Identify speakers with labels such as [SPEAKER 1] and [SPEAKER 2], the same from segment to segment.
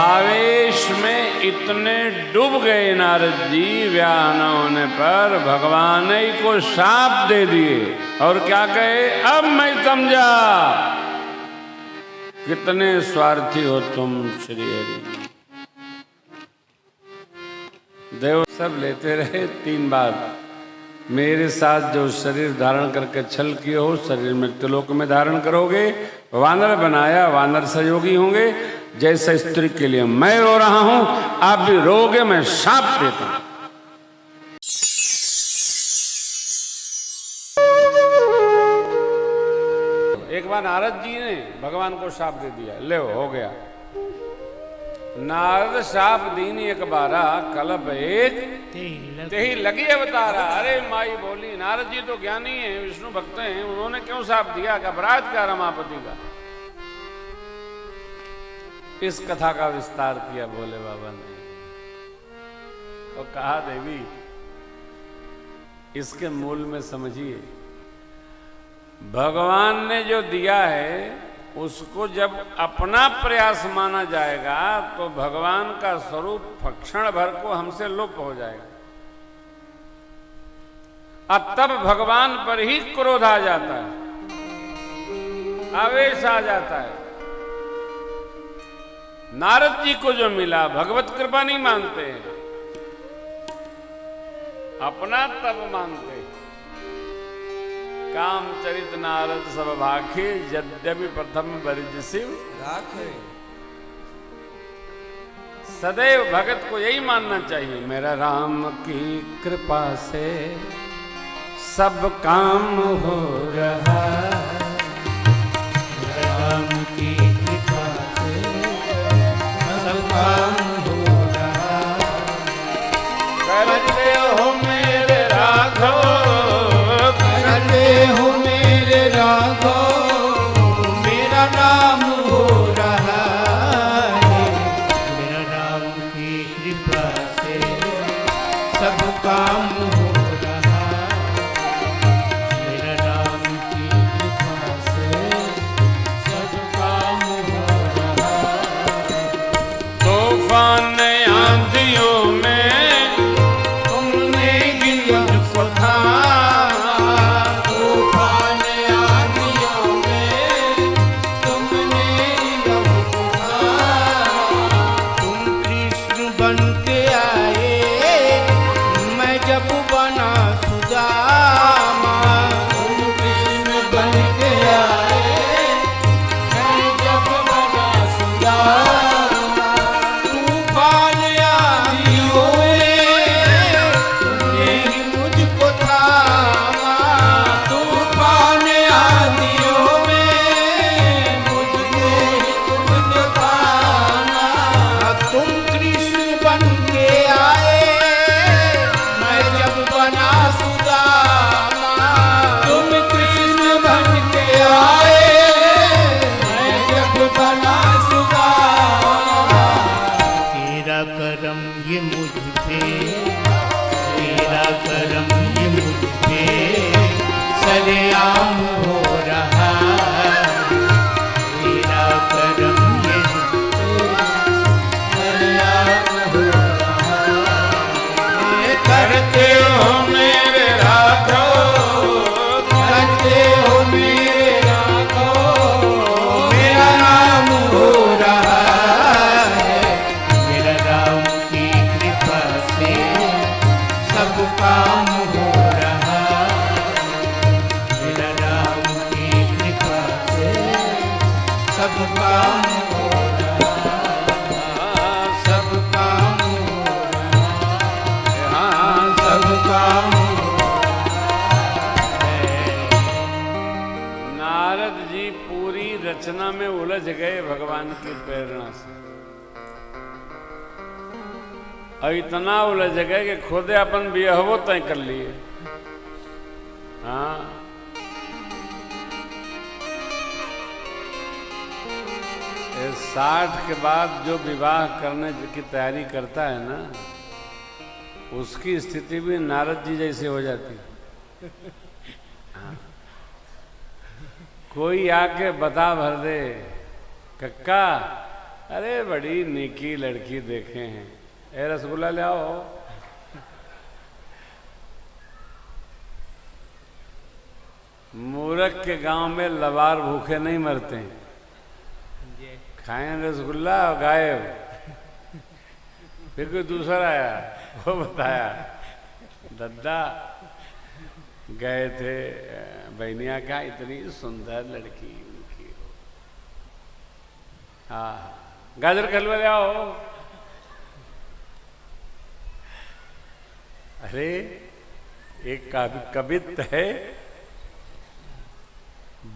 [SPEAKER 1] आवेश में इतने डूब गए नारद जी, ब्याह न होने पर भगवान ही को शाप दे दिए। और क्या कहे, अब मैं समझा कितने स्वार्थी हो तुम श्री हरि। देव सब लेते रहे 3 बार, मेरे साथ जो शरीर धारण करके छल किए हो, शरीर मृत्युलोक में धारण करोगे। वानर बनाया, वानर सहयोगी होंगे। जैसे स्त्री के लिए मैं रो रहा हूं, आप भी रोगे, मैं शाप देता हूं। एक बार नारद जी ने भगवान को शाप दे दिया, ले हो गया। नारद शाप दीनी एक बारा, कलब एक तेही लगी अवतारा। अरे माई बोली, नारद जी तो ज्ञानी हैं, विष्णु भक्त हैं, उन्होंने क्यों शाप दिया? कि अपराध का रमापति का। इस कथा का विस्तार किया भोले बाबा ने और कहा, देवी इसके मूल में समझिए, भगवान ने जो दिया है उसको जब अपना प्रयास माना जाएगा तो भगवान का स्वरूप क्षण भर को हमसे लुप्त हो जाएगा। और तब भगवान पर ही क्रोध आ जाता है, आवेश आ जाता है। नारद जी को जो मिला, भगवत कृपा नहीं मानते हैं, अपना तब मानते हैं। कामचरित नारद सब भाखे, यद्यपि प्रथम बरिज शिव राखे। सदैव भगत को यही मानना चाहिए, मेरा राम की कृपा से सब काम हो रहा। मेरा राम की कृपा से सब काम हो रहा। करते हो मेरे राघव, करते हो मेरे राघव, मेरा नाम हो रहा है। मेरा राम की कृपा से सब काम हो रहा। मेरा राम की कृपा से सब काम हो रहा। तूफान आंधियों में तुमने मुझको था। रचना में उलझ गए भगवान की प्रेरणा से, और इतना उलझ गए कि खुद अपन बियहवो तय कर लिए। हाँ, इस 60 के बाद जो विवाह करने की तैयारी करता है ना, उसकी स्थिति भी नारद जी जैसी हो जाती है। कोई आके बता भर दे, कक्का अरे बड़ी निकी लड़की देखे हैं। ए रसगुल्ला ले आओ। मूर्ख के गांव में लबार भूखे नहीं मरते हैं। खाएं रसगुल्ला और गायब। फिर कोई दूसरा आया, वो बताया दद्दा गए थे बहनिया का, इतनी सुंदर लड़की उनकी। हाँ गाजर का हलवा ले आओ। अरे एक कवित है,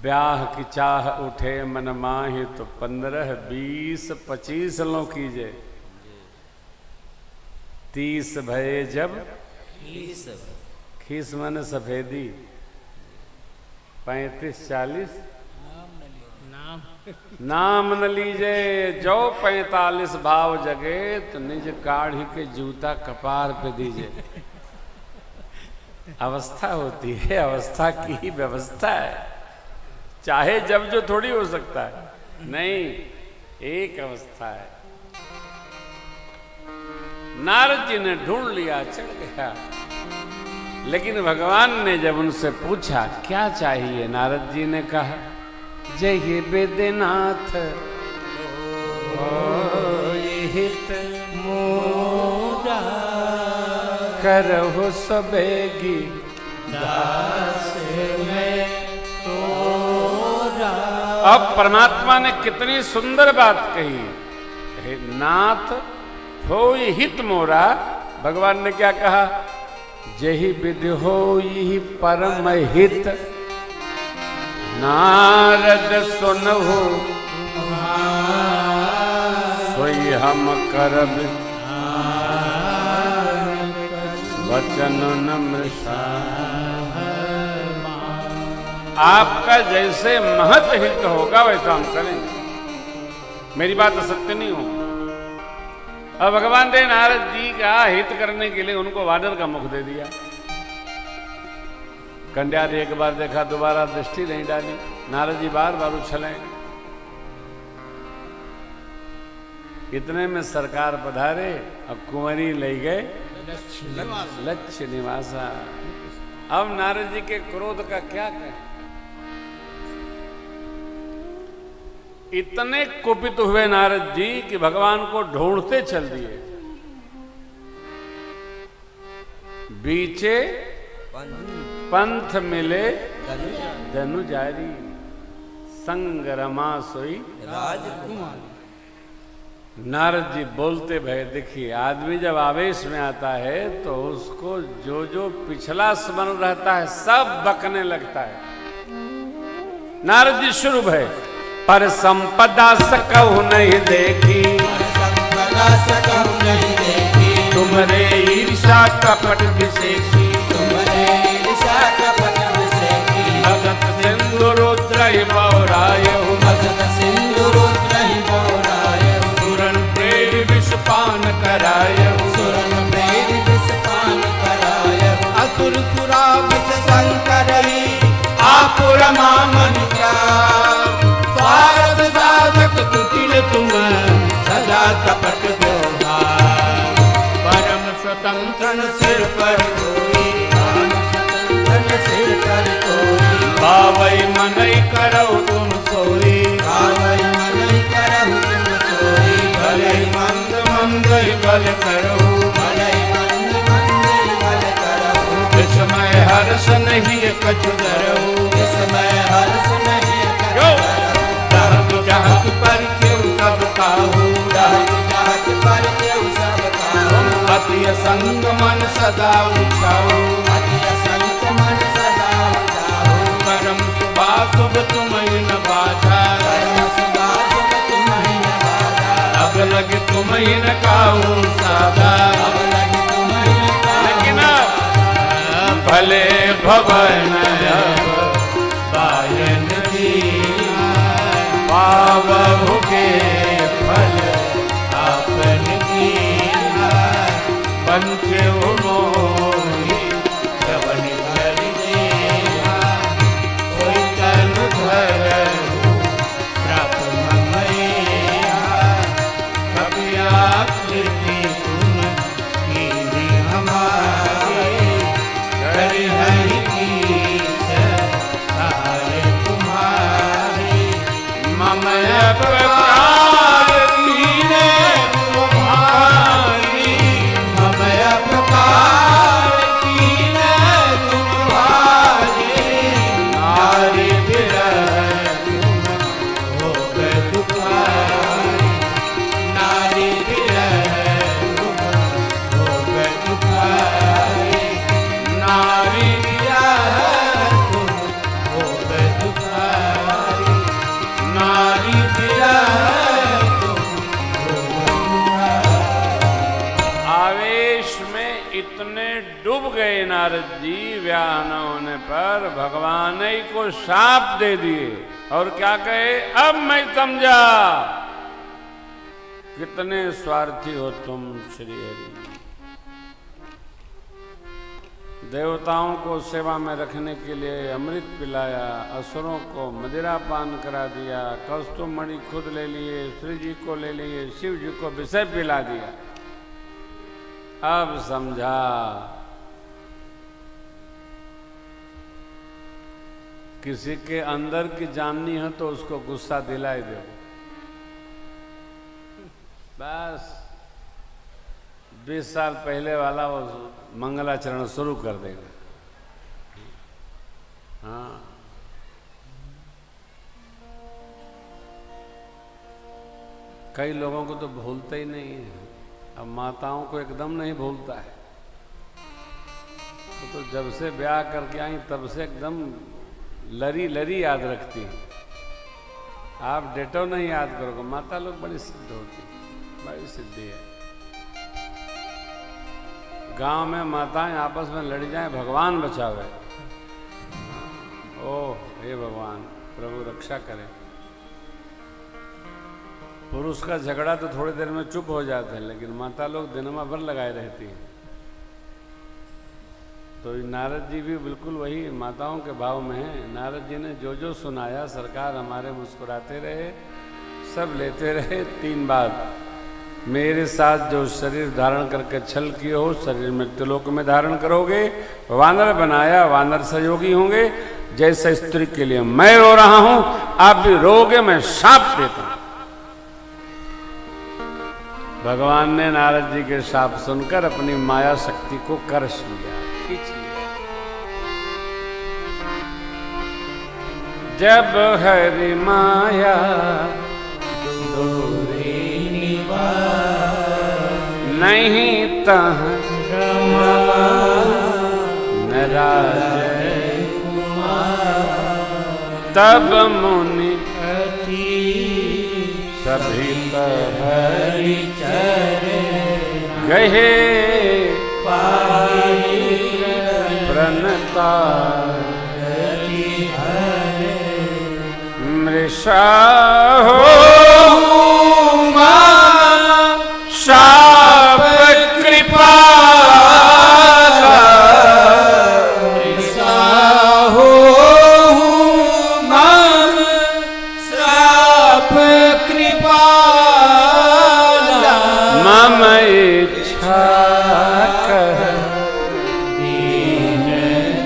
[SPEAKER 1] ब्याह की चाह उठे मन माहि तो 15, 20, 25 लो कीजे, 30 भये जब खीस मन सफेदी, 35, 40 नाम न लीजे, जो 45 भाव जगे तो निज काढ़ी के जूता कपार पे दीजे। अवस्था होती है, अवस्था की ही व्यवस्था है। चाहे जब जो थोड़ी हो सकता है, नहीं, एक अवस्था है। नारद जी ने ढूंढ लिया, चढ़ गया, लेकिन भगवान ने जब उनसे पूछा क्या चाहिए, नारद जी ने कहा जय वेदनाथ हित मोरा, करहु सबेगी दास में तोरा। अब परमात्मा ने कितनी सुंदर बात कही, हे नाथ होई हित मोरा। भगवान ने क्या कहा, जही विधि होई परम हित, नारद सुनहु सोई हम करब, वचन नम्र। आपका जैसे महत हित होगा वैसा हम करेंगे, मेरी बात सत्य नहीं हो। अब भगवान ने नारद जी का हित करने के लिए उनको वानर का मुख दे दिया। कंड्या ने एक बार देखा, दोबारा दृष्टि नहीं डाली। नारद जी बार बार उछले। इतने में सरकार पधारे, अब कुंवरी ले गए लक्ष्य निवासा। अब नारद जी के क्रोध का क्या कहें, इतने कुपित हुए नारद जी कि भगवान को ढूंढते चल दिए। बीचे पंथ मिले धनु जारी, संग रमा सोई राजकुमारी। नारद जी बोलते भय, देखिए आदमी जब आवेश में आता है तो उसको जो जो पिछला स्मरण रहता है सब बकने लगता है। नारद जी शुरू भय, पर संपदा सकहु नहीं देखी, तुमरे ईर्षा कपट विशेषी, भगत सिंधु रुद्र बौरायहु, सुरन प्रेम विष पान करायहु, असुर सुरा विष संकरई, आपुर मामन का स्वागत साधक कुटिल तुम, सदा कपट व्यवहार, परम स्वतंत्र सिर पर कोई, सिर पर कोई, बावई मनई करौ तुम सोई, बावई मनई करौ तुम सोई, भले मंद मंद बल करो, भले मंद मंद बल करो, विस्मय हर्ष नहीं कछु धरो, विस्मय हर्ष नहीं कछु धरो, जहाँ पर क्यों सब काहू, जहाँ पर क्यों सब काहू, अति असंग मन सदा उठाओ, अति असंग मन सदा उठाओ, परम शुभाशुभ तुम्हें न बाधा, परम शुभाशुभ तुम्हें न बाधा, अब लगे तुम्हें न काहू सादा, अब लगे तुम्हें न काहू, लेकिन भले भवन बायन पावहु के फल आपन कीना, पंचे मोहि श्रवण कर देना, कोई तनु धरहु श्राप ममैया, इतने डूब गए नारद जी ब्याह न होने पर भगवान ही को शाप दे दिए और क्या कहे, अब मैं समझा कितने स्वार्थी हो तुम श्री हरि। देवताओं को सेवा में रखने के लिए अमृत पिलाया, असुरों को मदिरा पान करा दिया, कौस्तुभ मणि खुद ले लिए, श्री जी को ले लिए, शिव जी को विषय पिला दिया। अब समझा किसी के अंदर की जाननी है तो उसको गुस्सा दिलाई दो, बस 20 साल पहले वाला वो मंगलाचरण शुरू कर देगा। हाँ, कई लोगों को तो भूलता ही नहीं है, अब माताओं को एकदम नहीं भूलता है। तो जब से ब्याह करके आई तब से एकदम लरी लरी याद रखती हैं। आप डेटो नहीं याद करोगे, माता लोग बड़ी सिद्ध होती, बड़ी सिद्धि है। गांव में माताएं आपस में लड़ जाएं, भगवान बचावे। ओह हे भगवान, प्रभु रक्षा करे। पुरुष का झगड़ा तो थोड़ी देर में चुप हो जाता है, लेकिन माता लोग दिनमा भर लगाए रहती हैं। तो नारद जी भी बिल्कुल वही माताओं के भाव में हैं। नारद जी ने जो जो सुनाया सरकार हमारे मुस्कुराते रहे, सब लेते रहे। 3 बार मेरे साथ जो शरीर धारण करके छल किए हो, शरीर मृत्युलोक में धारण करोगे। वानर बनाया, वानर सहयोगी होंगे। जैसे स्त्री के लिए मैं रो रहा हूं, आप भी रोगे, मैं शाप देता हूं। भगवान ने नारद जी के शाप सुनकर अपनी माया शक्ति को कर्ष लिया, खींच लिया। जब हरि माया नहीं तह नराज तब मुनि सभी हरि गहे प्रणता मृषा हो शाप कृपा
[SPEAKER 2] हो मम श्राप कृपा
[SPEAKER 1] मम इच्छा कह
[SPEAKER 2] दीन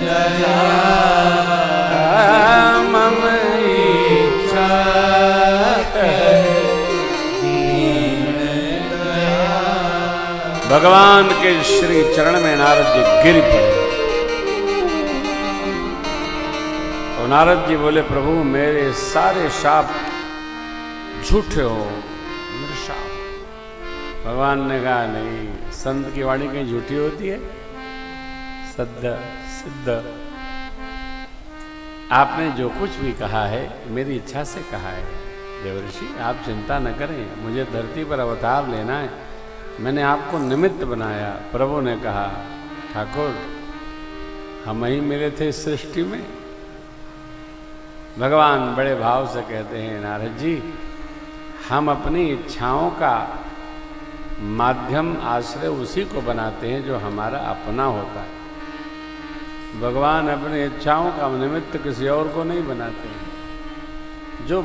[SPEAKER 2] दया
[SPEAKER 1] मम इच्छा कह
[SPEAKER 2] दीन दया।
[SPEAKER 1] भगवान के श्री चरण में नारद जी गिर पड़े। और नारद जी बोले, प्रभु मेरे सारे शाप झूठे हो, मेरे शाप। भगवान ने कहा, नहीं, संत की वाणी कहीं झूठी होती है? सद्ध सिद्ध, आपने जो कुछ भी कहा है मेरी इच्छा से कहा है। देवर्षि आप चिंता न करें, मुझे धरती पर अवतार लेना है, मैंने आपको निमित्त बनाया। प्रभु ने कहा, ठाकुर हम ही मिले थे इस सृष्टि में। भगवान बड़े भाव से कहते हैं, नारद जी हम अपनी इच्छाओं का माध्यम आश्रय उसी को बनाते हैं जो हमारा अपना होता है। भगवान अपनी इच्छाओं का निमित्त किसी और को नहीं बनाते हैं। जो